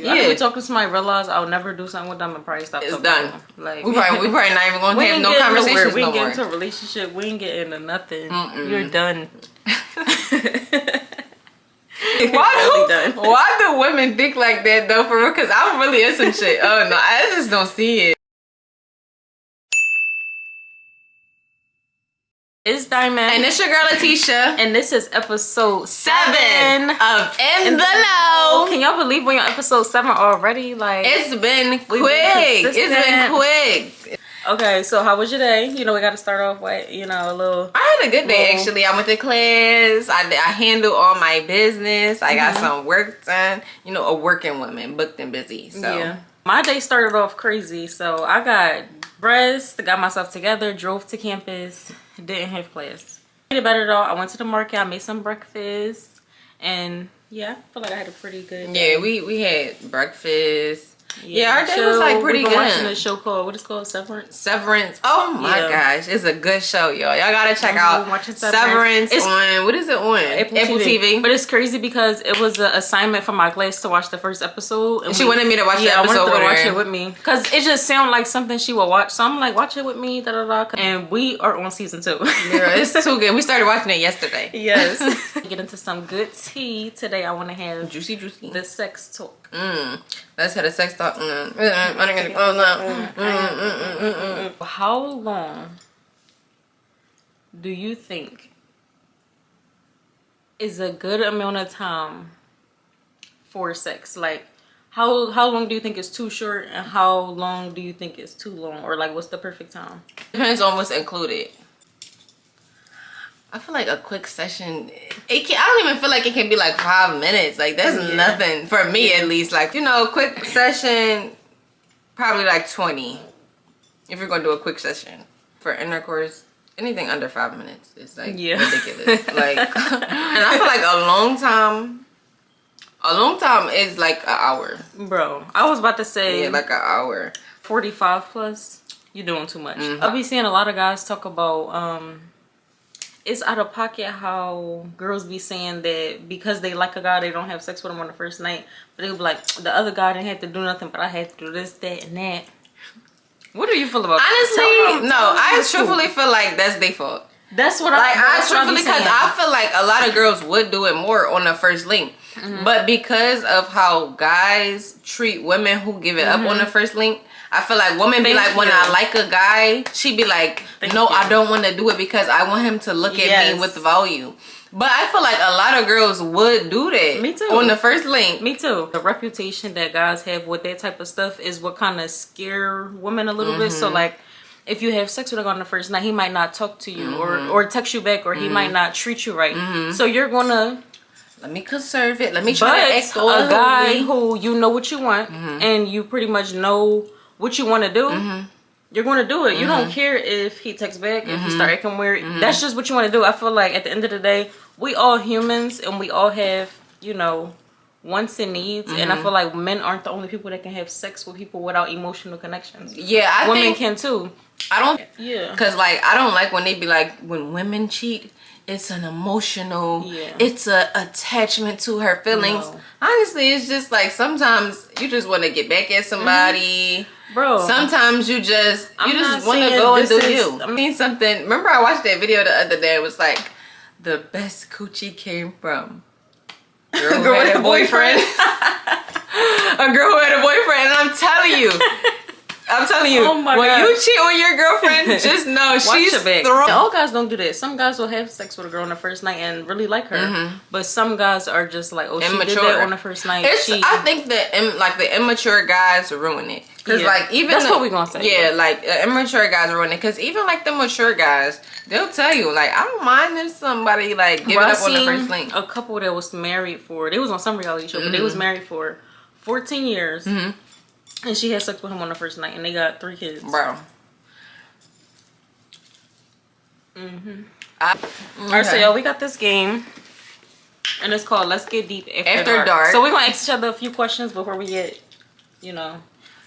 Yeah. If we talk to somebody, realize I'll never do something with them and probably stop. It's talking done. to them. Like we probably not even gonna have no conversations. We no ain't get more. into a relationship. We ain't get into nothing. You're done. Why do women think like that though? For real, because I'm really in some shit. Oh no, I just don't see it. It's Diamond. And it's your girl Letitia. And this is episode 7 of In the Know. Can y'all believe we're on episode 7 already? Like, it's been quick. It's been quick. Okay, so how was your day? You know, we got to start off with, a little... I had a good day, actually. I went to class. I handled all my business. I got some work done. You know, a working woman, booked and busy. So yeah. My day started off crazy. So I got dressed, got myself together, drove to campus, didn't have class. Made it better though. I went to the market, I made some breakfast, and yeah, I feel like I had a pretty good day. Yeah, we had breakfast. Yeah, our day was like pretty good. Watching a show called, what is it called? Severance. Oh my gosh, it's a good show, y'all. Y'all gotta check out Severance on, what is it on? Apple TV. But it's crazy because it was an assignment for my class to watch the first episode. And she wanted me to watch the episode I wanted her to watch it with me. Because it just sounded like something she would watch. So I'm like, watch it with me, da da da. And we are on season 2. Yeah, it's too good. We started watching it yesterday. Yes. Get into some good tea. Today I want to have juicy the sex talk. Let's have a sex talk. How long do you think is a good amount of time for sex? Like, how long do you think is too short, and how long do you think is too long, or like what's the perfect time? Depends on what's included. I feel like a quick session, I don't even feel like it can be like 5 minutes. Like, that's nothing for me, at least. Like, quick session, probably like 20. If you're gonna do a quick session for intercourse, anything under 5 minutes is like ridiculous. Like, and I feel like a long time is like an hour. Bro, I was about to say, like an hour. 45 plus, you're doing too much. I'll be seeing a lot of guys talk about it's out of pocket how girls be saying that because they like a guy, they don't have sex with him on the first night. But they be like, the other guy didn't have to do nothing, but I had to do this, that, and that. What do you feel about that? Honestly, I truthfully feel like that's their fault. That's what I truthfully, because I feel like a lot of girls would do it more on the first link. But because of how guys treat women who give it up on the first link, I feel like women be like, when I like a guy, she be like, I don't want to do it because I want him to look at me with value. But I feel like a lot of girls would do that. Me too. On the first link. Me too. The reputation that guys have with that type of stuff is what kind of scare women a little bit. So like, if you have sex with a guy on the first night, he might not talk to you or text you back, or he might not treat you right. So you're gonna... Let me conserve it. Let me try to act all a guy who you know what you want and you pretty much know what you want to do, you're going to do it. You don't care if he texts back, if he start acting weird. That's just what you want to do. I feel like at the end of the day, we all humans and we all have, wants and needs. And I feel like men aren't the only people that can have sex with people without emotional connections. Yeah, women can too. Because like, I don't like when they be like, when women cheat, it's an emotional, it's a attachment to her feelings. No. Honestly, it's just like sometimes you just want to get back at somebody. Bro, sometimes you just want to go and do you. I mean, something. Remember, I watched that video the other day. It was like, the best coochie came from a girl who had a boyfriend. A girl who had a boyfriend, and I'm telling you. Oh my God. You cheat on your girlfriend, just know she's throwing. All guys don't do that. Some guys will have sex with a girl on the first night and really like her, but some guys are just like, oh, immature. She did that on the first night. I think that the immature guys ruin it. Cause like even that's what we gonna say. Yeah, like immature guys ruin it. Cause even like the mature guys, they'll tell you like, I don't mind if somebody like give it up on the first link. A couple that was married they was on some reality show, but they was married for 14 years. And she had sex with him on the first night, and they got 3 kids. Bro. Alright, so y'all, we got this game, and it's called Let's Get Deep After Dark. So we're gonna ask each other a few questions before we get,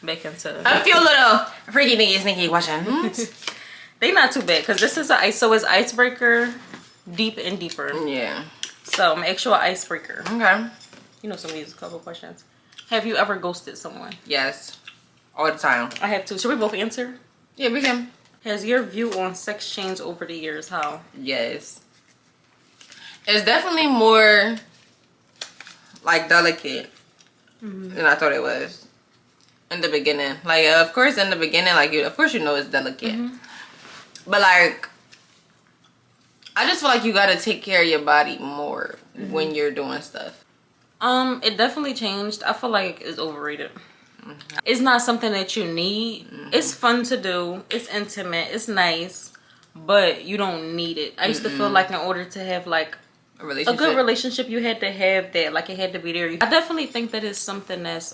back into a few little freaky thingy sneaky questions. They not too bad, because this is it's icebreaker, deep and deeper. Yeah. So I'm gonna ask you an icebreaker. Okay. Some of these couple questions. Have you ever ghosted someone? Yes. All the time. I have too. Should we both answer? Yeah, we can. Has your view on sex changed over the years? How? Yes. It's definitely more like delicate than I thought it was in the beginning. Like, of course, in the beginning, like, of course you know it's delicate. But, like, I just feel like you gotta take care of your body more when you're doing stuff. It definitely changed. I feel like it's overrated. It's not something that you need. It's fun to do. It's intimate. It's nice. But you don't need it. I used to feel like in order to have like a good relationship, you had to have that. Like it had to be there. I definitely think that it's something that's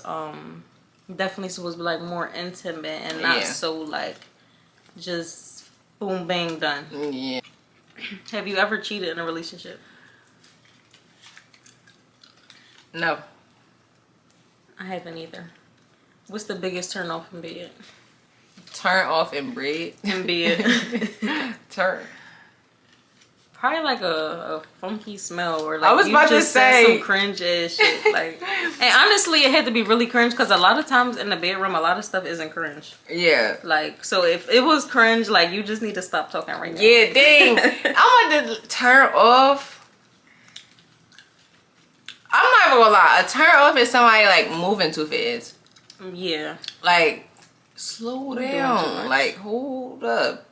definitely supposed to be like more intimate and not so like just boom bang done. Yeah. Have you ever cheated in a relationship? No. I haven't either. What's the biggest turn off in bed? Turn off in bed? In bed. Turn. Probably like a funky smell or like I was you about just to say said some cringe ass shit. Like, and honestly, it had to be really cringe because a lot of times in the bedroom, a lot of stuff isn't cringe. Yeah. Like, so if it was cringe, like you just need to stop talking right now. Yeah, dang. I'm about to turn off. I'm not even gonna lie. A turn off is somebody like moving too fast. Yeah. Like, slow down. Like, hold up.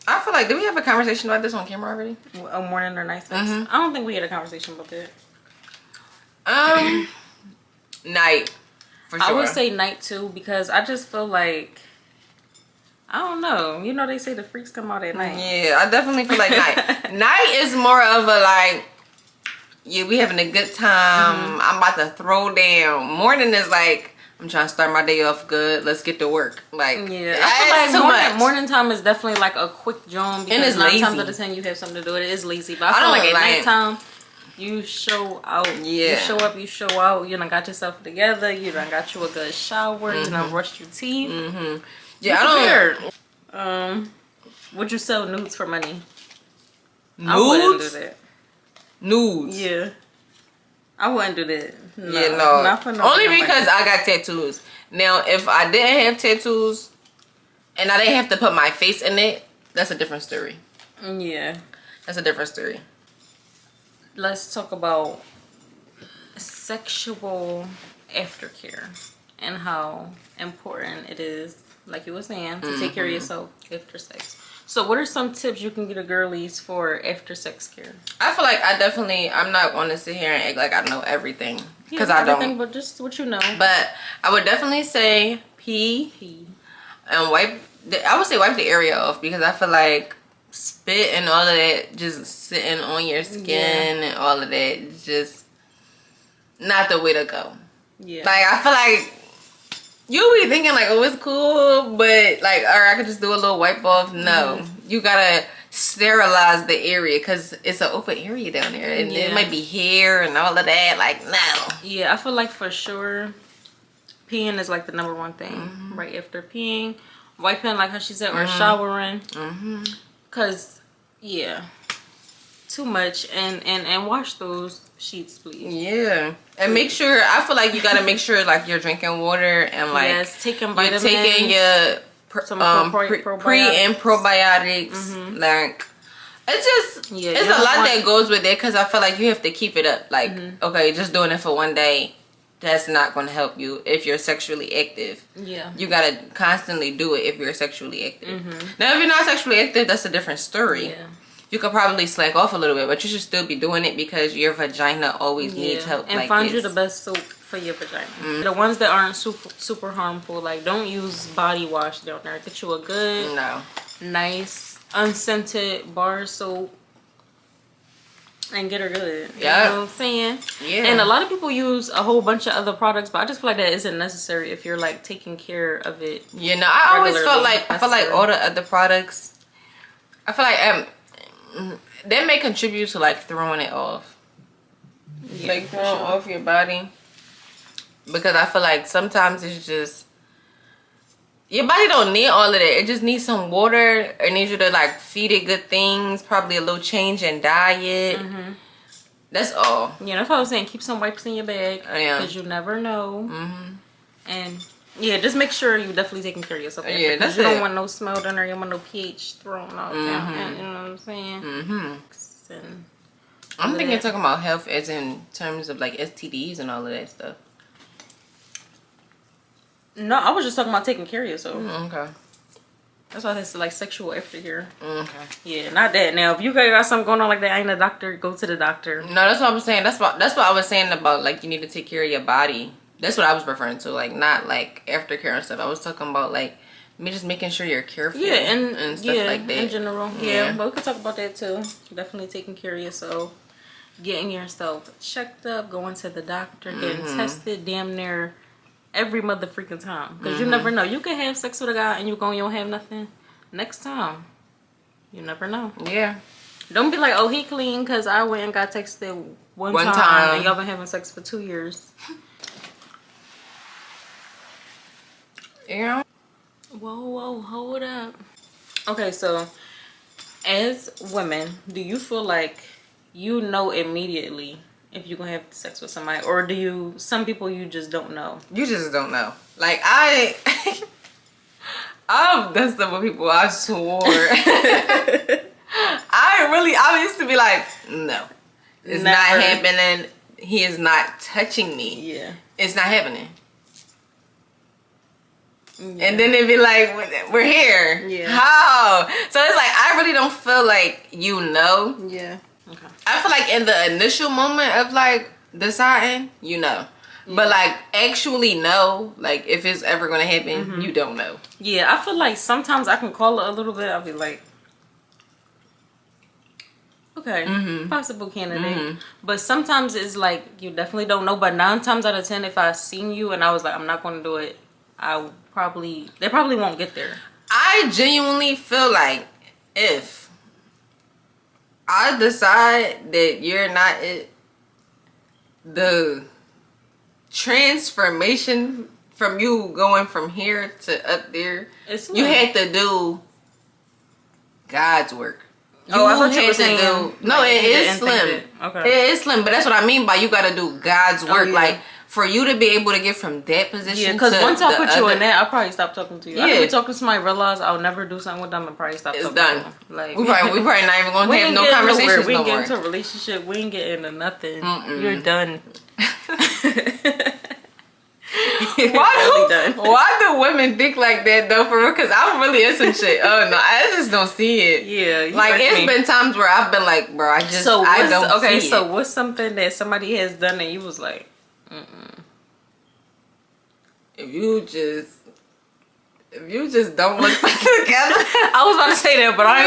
I feel like, did we have a conversation about this on camera already? A morning or night sex? I don't think we had a conversation about that. Night. For sure. I would say night too because I just feel like, I don't know. You know they say the freaks come out at night. Yeah, I definitely feel like night. Night is more of a like, yeah, we having a good time. I'm about to throw down. Morning is like, I'm trying to start my day off good. Let's get to work. Like, yeah, I feel like morning time is definitely like a quick job because and it's 9 lazy. times out of 10 you have something to do. It is lazy, but I feel like at nighttime you show out. Yeah, you show up, you show out. You done got yourself together. You done got you a good shower. You done brushed your teeth. Yeah, I don't. Would you sell nudes for money? Nudes? I wouldn't do that. Nudes? Yeah. I wouldn't do that. No, yeah, no. Not for no only because I got tattoos. Now, if I didn't have tattoos and I didn't have to put my face in it, that's a different story. Yeah. That's a different story. Let's talk about sexual aftercare and how important it is, like you were saying, to take care of yourself after sex. So what are some tips you can get a girlies for after sex care? I feel like I'm not going to sit here and act like I know everything. Because I don't. But just what you know. But I would definitely say pee. And wipe the area off because I feel like spit and all of that just sitting on your skin and all of that is just not the way to go. Yeah. Like, I feel like you'll be thinking like, oh, it's cool, but like, or I could just do a little wipe off. No, you gotta sterilize the area because it's an open area down there, and it might be hair and all of that. Like, no. Yeah, I feel like for sure, peeing is like the #1 thing. Right after peeing, wiping, like how she said, or showering. Cause too much, and wash those sheets, please. Yeah, and make sure. I feel like you gotta make sure like you're drinking water and like taking vitamins. You're taking your pre and probiotics. Like it's just it's a lot that goes with it because I feel like you have to keep it up. Like okay, just doing it for one day, that's not going to help you if you're sexually active. Yeah, you gotta constantly do it if you're sexually active. Now, if you're not sexually active, that's a different story. Yeah. You could probably slack off a little bit, but you should still be doing it because your vagina always needs help. And like find you the best soap for your vagina. The ones that aren't super harmful, like don't use body wash down there. Get you a good, nice, unscented bar soap and get her good. You know what I'm saying? Yeah. And a lot of people use a whole bunch of other products, but I just feel like that isn't necessary if you're like taking care of it. You know, I always felt like all the other products, I feel like that may contribute to like throwing it off. Like throwing off your body. Because I feel like sometimes it's just your body don't need all of that. It just needs some water. It needs you to like feed it good things, probably a little change in diet. That's all. Yeah, that's what I was saying. Keep some wipes in your bag. Yeah. Because you never know. And yeah, just make sure you're definitely taking care of yourself. Yeah, that's you it. don't want no smell done or you don't want no pH thrown out down. You know what I'm saying? And I'm thinking talking about health as in terms of like STDs and all of that stuff. No, I was just talking about taking care of yourself. Okay. That's why it's like sexual aftercare. Okay. Yeah, not that. Now, if you got something going on like that, I ain't a doctor. Go to the doctor. No, that's what I was saying. That's what I was saying about like you need to take care of your body. That's what I was referring to. Like not like aftercare and stuff. I was talking about like me just making sure you're careful. Yeah, and stuff like that. In general. Yeah, but we could talk about that too. Definitely taking care of yourself, getting yourself checked up, going to the doctor, getting tested, damn near every mother freaking time, because you never know. You can have sex with a guy and you don't have nothing. Next time, you never know. Yeah. Don't be like, oh, he clean because I went and got texted one time and y'all been having sex for 2 years. Yeah. Whoa, hold up. Okay, so as women, do you feel like you know immediately if you're gonna have sex with somebody, or some people you just don't know? You just don't know. Like I've done stuff with people I swore. I used to be like, no, it's not happening. He is not touching me. Yeah, it's not happening. Yeah. And then they'd be like, we're here. Yeah. How? So it's like, I really don't feel like you know. Yeah. Okay. I feel like in the initial moment of like deciding, you know. Yeah. But like actually know, like if it's ever going to happen, you don't know. Yeah, I feel like sometimes I can call it a little bit. I'll be like, okay, possible candidate. But sometimes it's like, you definitely don't know. But 9 times out of 10, if I seen you and I was like, I'm not going to do it, they probably won't get there. I genuinely feel like if I decide that you're not it, the transformation from you going from here to up there, you had to do God's work. I thought you were saying no, it is slim. Okay, it is slim, but that's what I mean by you got to do God's work. Yeah. Like for you to be able to get from that position. Yeah, because once I put you in that, I'll probably stop talking to you. Yeah. I could be talking to somebody, realize I'll never do something with them, and probably stop. It's done. To them. Like we probably not even gonna have no conversations. We ain't get into a relationship. We ain't get into nothing. You're done. Why do women think like that though, for real? Because I'm really in some shit. Oh no, I just don't see it. Yeah, like it's been times where I've been like, bro, I don't see it. So what's something that somebody has done and you was like, if you just don't look put together. I was about to say that, but I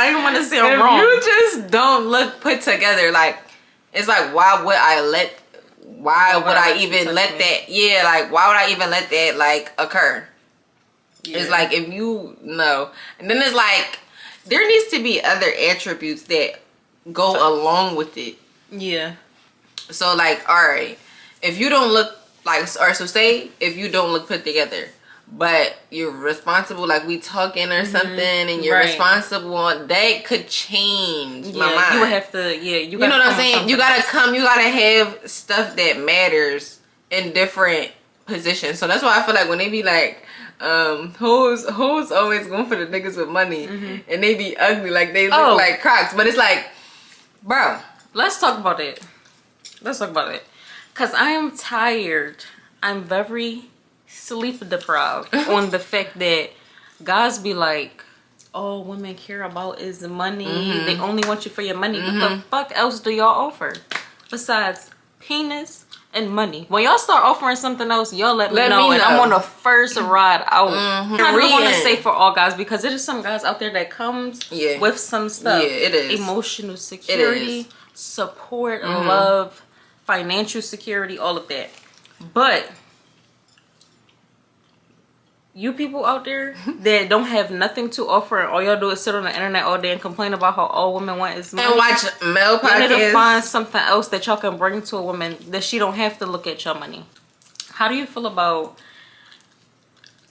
didn't want to say I'm wrong. If you just don't look put together, like it's like why would I even let that? Yeah, like why would I even let that like occur? Yeah. It's like if you know, and then it's like there needs to be other attributes that go along with it. Yeah. So like, all right, if you don't look like, or so say if you don't look put together, but you're responsible, like we talking or something, and you're responsible, that could change my mind. You would have to, you know what I'm saying? You gotta have stuff that matters in different positions. So that's why I feel like when they be like, who's always going for the niggas with money, and they be ugly, like they look like Crocs, but it's like, bro. Let's talk about it. Because I am tired. I'm very sleep deprived on the fact that guys be like, all women care about is money. They only want you for your money. What the fuck else do y'all offer besides penis and money? When y'all start offering something else, y'all let me know. And I'm on the first ride out. I don't want to say for all guys, because there's some guys out there that comes with some stuff. Yeah, it is. Emotional security, support, love, financial security, all of that. But you people out there that don't have nothing to offer and all y'all do is sit on the internet all day and complain about how all women want is money, and watch male podcasts. You need to find something else that y'all can bring to a woman that she don't have to look at your money. How do you feel about,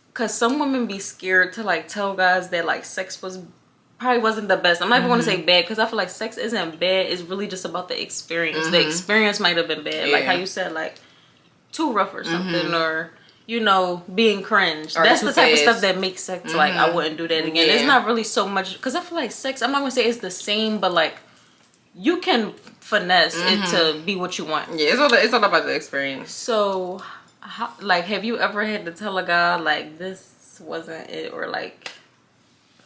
because some women be scared to like tell guys that like sex was probably wasn't the best. I'm not even going to say bad because I feel like sex isn't bad. It's really just about the experience. The experience might have been bad. Like how you said, like too rough or something, or you know, being cringe. Or that's the type of stuff that makes sex like I wouldn't do that again. It's not really so much because I feel like sex, I'm not going to say it's the same, but like you can finesse it to be what you want. Yeah, it's all about the experience. So, like, have you ever had to tell a guy like this wasn't it, or like?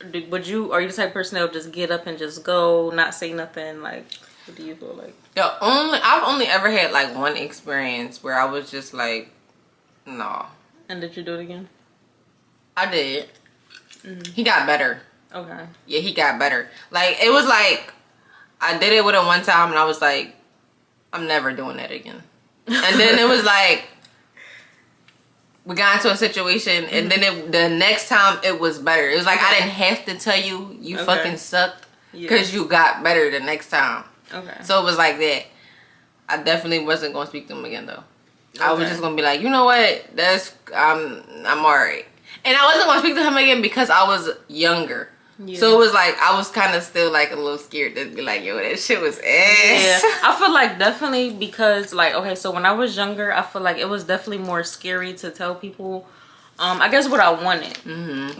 Are you the type of person that will just get up and just go, not say nothing? Like, what do you feel like? I've only ever had like one experience where I was just like, no. And did you do it again? I did. He got better. Okay. Yeah, he got better. Like, it was like, I did it with him one time and I was like, I'm never doing that again. And then it was like, we got into a situation and then the next time it was better. It was like, I didn't have to tell you, you fucking sucked because you got better the next time. Okay. So it was like that. I definitely wasn't going to speak to him again though. I was just going to be like, you know what? I'm alright. And I wasn't going to speak to him again because I was younger. Yeah. So it was like, I was kind of still like a little scared to be like, yo, that shit was ass. Yeah. I feel like definitely because like, okay, so when I was younger, I feel like it was definitely more scary to tell people, I guess what I wanted.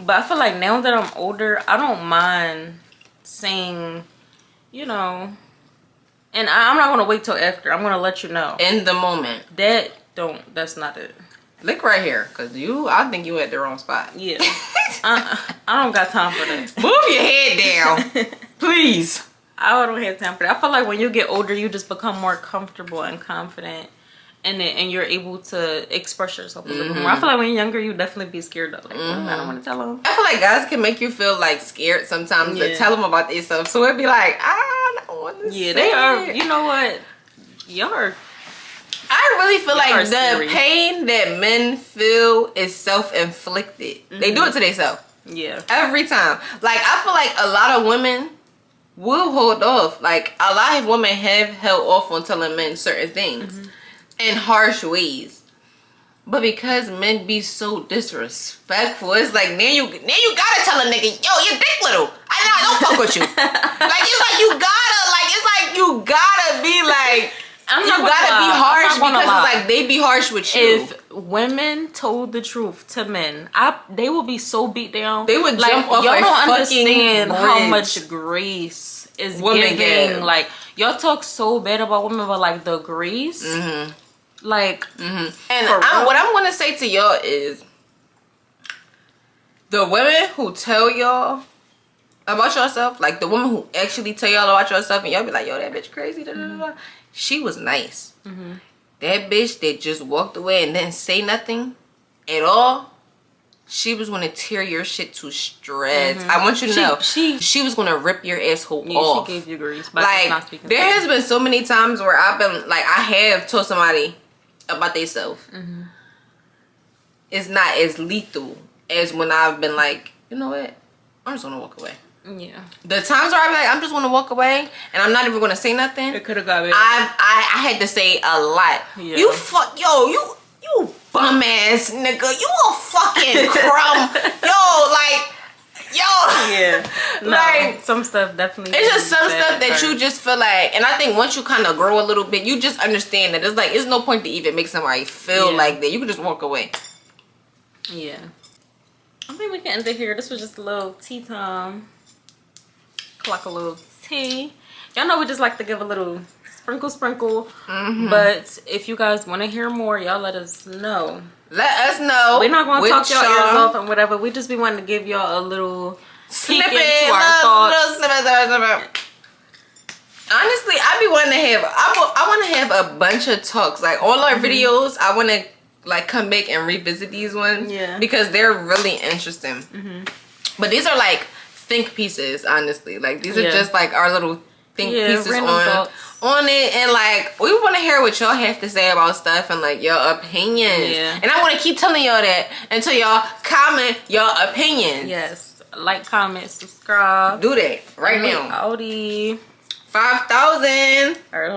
But I feel like now that I'm older, I don't mind saying, you know, and I'm not going to wait till after. I'm going to let you know. In the moment. That's not it. Look right here, because I think you at the wrong spot. Yeah. I don't got time for that. Move your head down. Please. I don't have time for that. I feel like when you get older, you just become more comfortable and confident in it, and you're able to express yourself a little bit more. I feel like when you're younger, you definitely be scared of like, I don't want to tell them. I feel like guys can make you feel like scared sometimes to tell them about themselves. So it'd be like, I don't want to say they are. You know what? Y'all are. I really feel like the pain that men feel is self-inflicted. They do it to themselves. Yeah. Every time. Like, I feel like a lot of women will hold off. Like, a lot of women have held off on telling men certain things in harsh ways. But because men be so disrespectful, it's like, now you gotta tell a nigga, yo, your dick little. I don't fuck with you. Like, it's like you gotta be like, you gotta be harsh because it's like they be harsh with you. If women told the truth to men, they would be so beat down. They would jump off. Y'all don't understand how much grace is women giving. Like, y'all talk so bad about women, but like the grace, like, and what I'm gonna say to y'all is, the women who tell y'all about yourself, like the women who actually tell y'all about yourself, and y'all be like, yo, that bitch crazy. Da, da, da, da. She was nice. That bitch that just walked away and didn't say nothing at all, she was gonna tear your shit to shreds. I want you to know, she was gonna rip your asshole off. She gave you grief. By like, not speaking there has been so many times where I've been like, I have told somebody about themselves. It's not as lethal as when I've been like, you know what? I'm just gonna walk away. Yeah. The times where I'm like, I'm just gonna walk away and I'm not even gonna say nothing. It could have got better. I had to say a lot. Yeah. You bum ass nigga. You a fucking crumb. Yeah. No, like, some stuff definitely. It's just some stuff that you just feel like, and I think once you kind of grow a little bit, you just understand that it's like, it's no point to even make somebody feel like that. You can just walk away. Yeah. I think we can end it here. This was just a little tea time. Like a little tea. Y'all know we just like to give a little sprinkle. But if you guys want to hear more, y'all let us know. Let us know. We're not going to talk y'all ears off and whatever. We just be wanting to give y'all a little snippet into our thoughts. Honestly, I be wanting to have, I want to have a bunch of talks. Like, all our videos, I want to like come back and revisit these ones. Yeah. Because they're really interesting. But these are like think pieces, honestly. Like, these are just like our little think pieces on it, and like, we want to hear what y'all have to say about stuff and like your opinions. And I want to keep telling y'all that until y'all comment your opinions. Yes, like, comment, subscribe. Do that right now. Audi 5,000. All right,